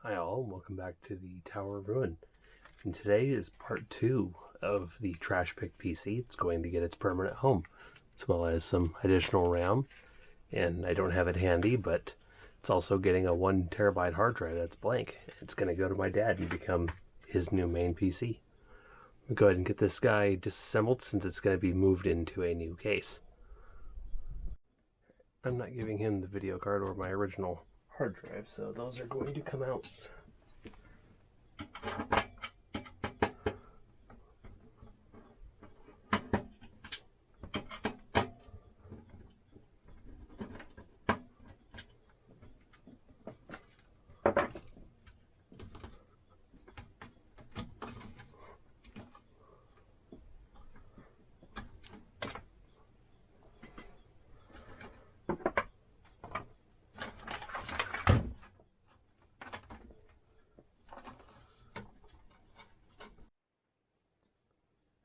Hi all, welcome back to the Tower of Ruin. And today is part 2 of the trash pick PC. It's going to get its permanent home, as well as some additional RAM. And I don't have it handy, but it's also getting a 1 terabyte hard drive that's blank. It's going to go to my dad and become his new main PC. I'll go ahead and get this guy disassembled since it's going to be moved into a new case. I'm not giving him the video card or my original hard drive, so those are going to come out.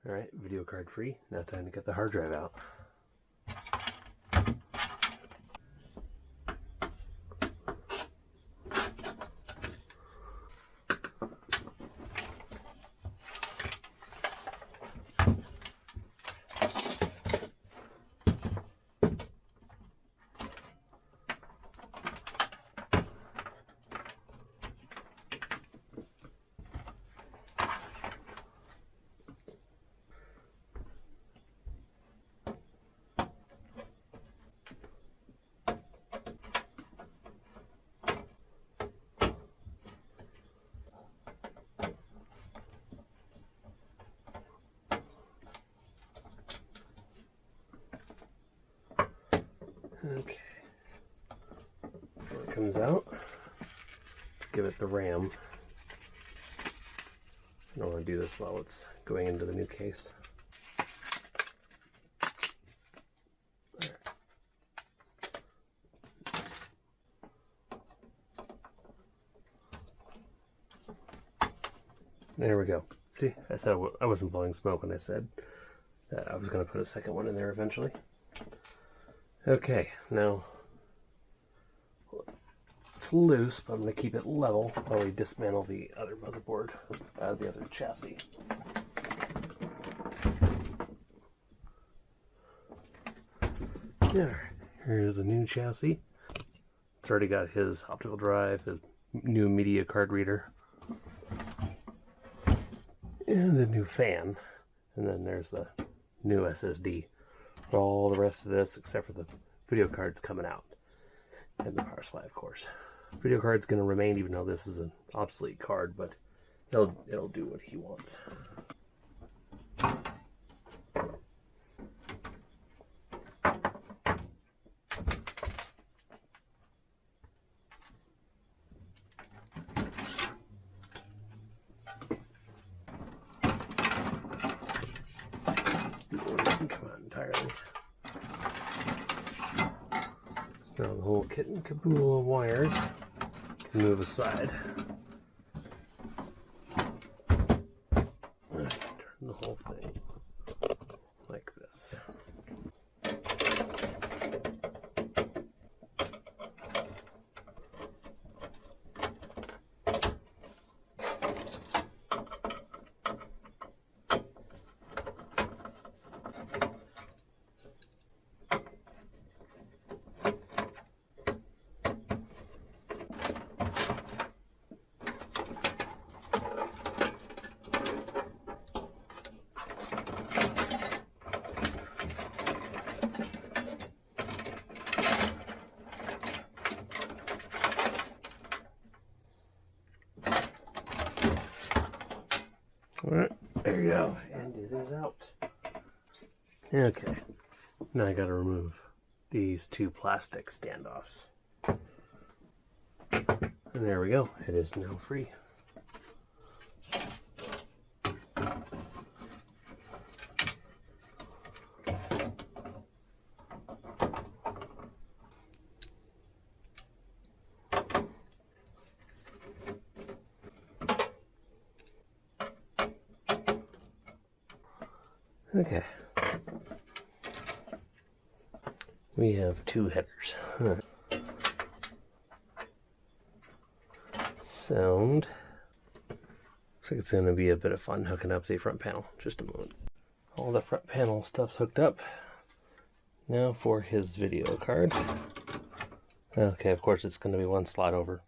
Alright, video card free. Now time to get the hard drive out. Okay, before it comes out, give it the RAM. I don't want to do this while it's going into the new case. There we go. See, I said I wasn't blowing smoke when I said that I was going to put a second one in there eventually. Okay, now it's loose, but I'm going to keep it level while we dismantle the other motherboard, the other chassis. Yeah, here's the new chassis. It's already got his optical drive, his new media card reader, and the new fan, and then there's the new SSD. All the rest of this, except for the video card's coming out, and the power supply, of course. Video card's going to remain, even though this is an obsolete card, but it'll do what he wants. Come out entirely. So the whole kit and caboodle of wires can move aside. Turn the whole thing like this. Alright, there you go, and it is out. Okay, now I gotta remove these two plastic standoffs. And there we go, it is now free. Okay. We have two headers. sound. Looks like it's going to be a bit of fun hooking up the front panel. Just a moment. All the front panel stuff's hooked up. Now for his video card. Okay, of course it's going to be one slot over.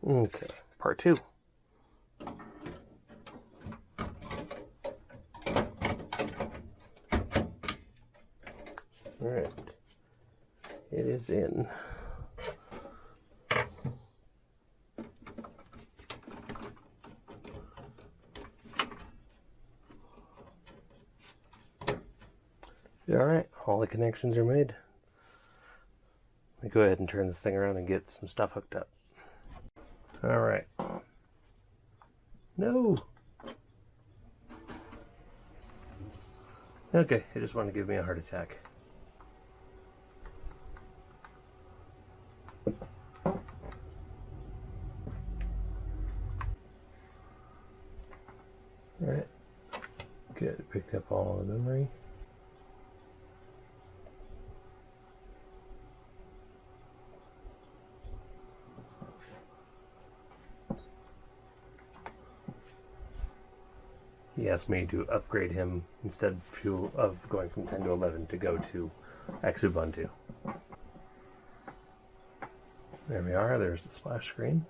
Okay, part 2. Alright, it is in. Alright, all the connections are made. Let me go ahead and turn this thing around and get some stuff hooked up. Alright. No! Okay, it just wanted to give me a heart attack. Alright. Good, picked up all the memory. He asked me to upgrade him instead of going from 10 to 11 to go to Xubuntu. There we are, there's the splash screen.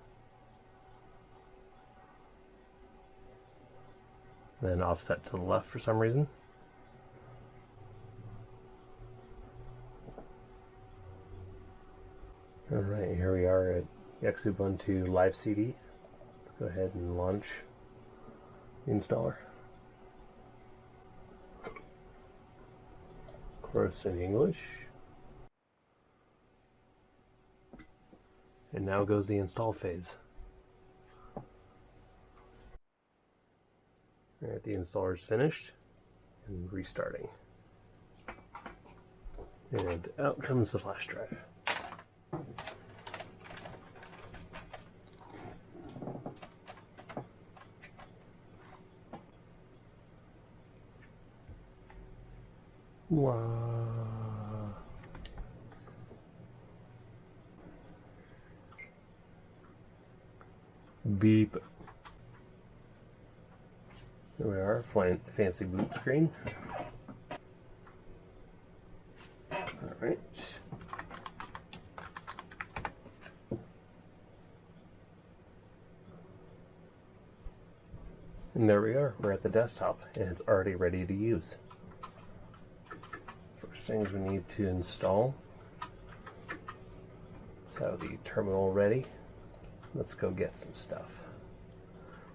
Then offset to the left for some reason. Alright, here we are at Xubuntu Live CD. Go ahead and launch the installer. Of course in English. And now goes the install phase. Alright, the installer is finished and restarting. And out comes the flash drive. Wow. Beep. There we are, fancy boot screen. Alright. And there we are, we're at the desktop, and it's already ready to use. First things we need to install. So the terminal ready. Let's go get some stuff.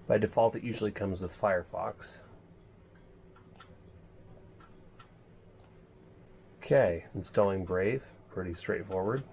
By default, it usually comes with Firefox. Okay, installing Brave, pretty straightforward.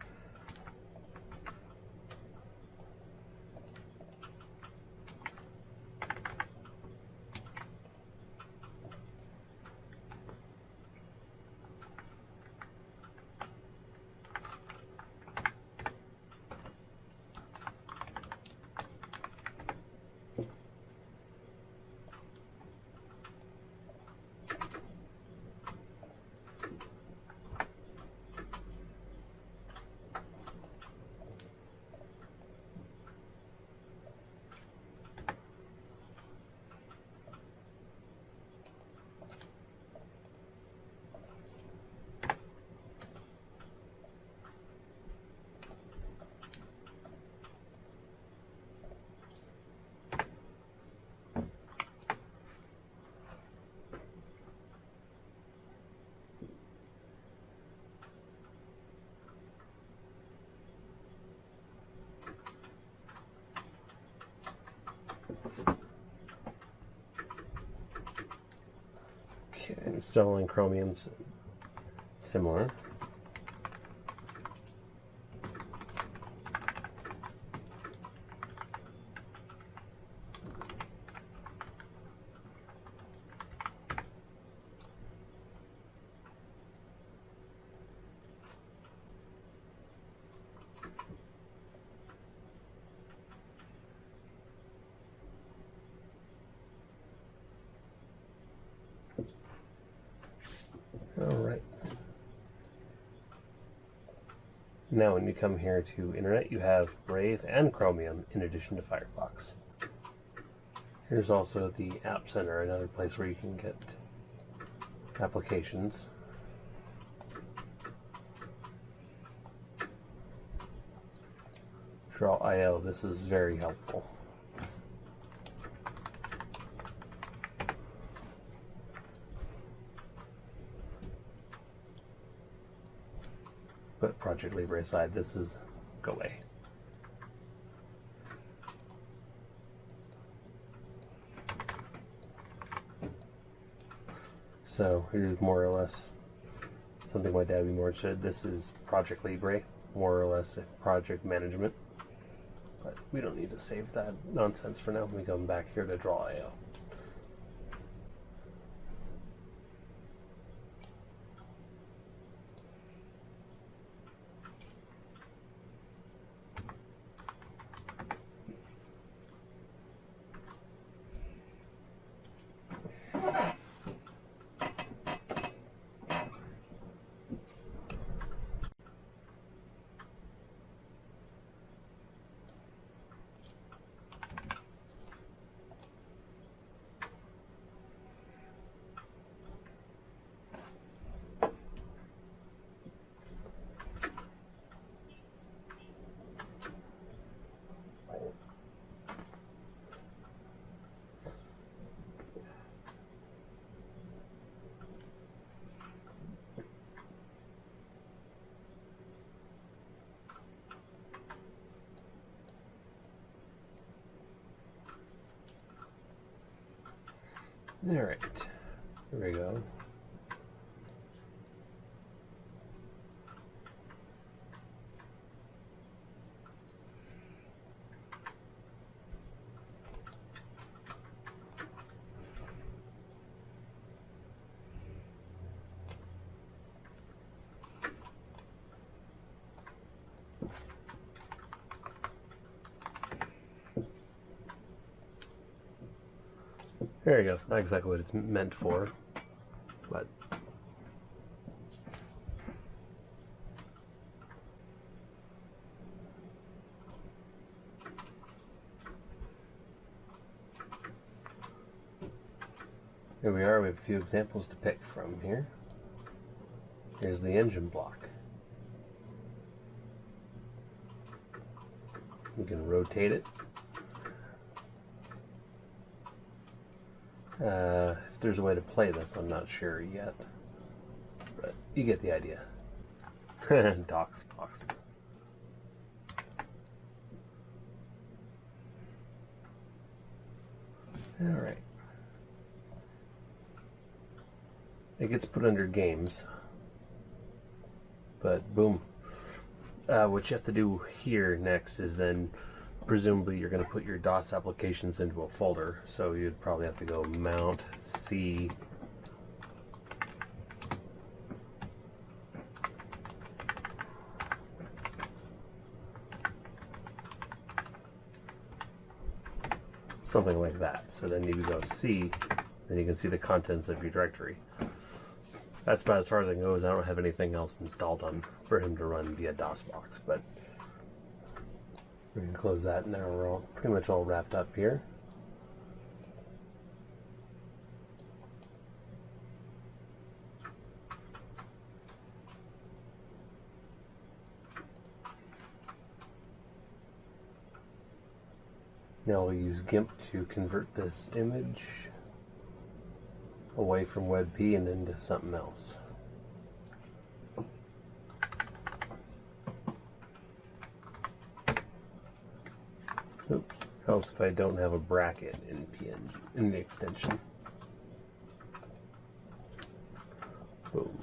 Okay, installing Chromium's similar. All right. Now when you come here to Internet, you have Brave and Chromium in addition to Firefox. Here's also the App Center, another place where you can get applications. Draw I/O, this is very helpful. Put ProjectLibre aside, this is go away. So here's more or less something my dad would be more interested in. This is ProjectLibre, more or less a project management. But we don't need to save that nonsense for now. We come back here to draw I/O. Alright, here we go. There you go, not exactly what it's meant for, but here we are. We have a few examples to pick from here. Here's the engine block. You can rotate it. If there's a way to play this, I'm not sure yet, but you get the idea. DOSBox. Alright. It gets put under games, but boom. What you have to do here next is then presumably you're going to put your DOS applications into a folder, so you'd probably have to go Mount, C, something like that. So then you go C, then you can see the contents of your directory. That's about as far as I can go, as I don't have anything else installed on for him to run via DOSBox, but we can close that. Now we're all pretty much all wrapped up here. Now we'll use GIMP to convert this image away from WebP and into something else. Oops, helps if I don't have a bracket in PNG in the extension. Boom.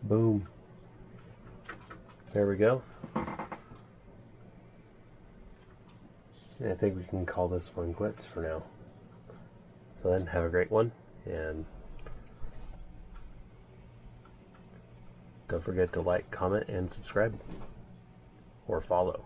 Boom. There we go. I think we can call this one quits for now. So then, have a great one, and don't forget to like, comment, and subscribe, or follow.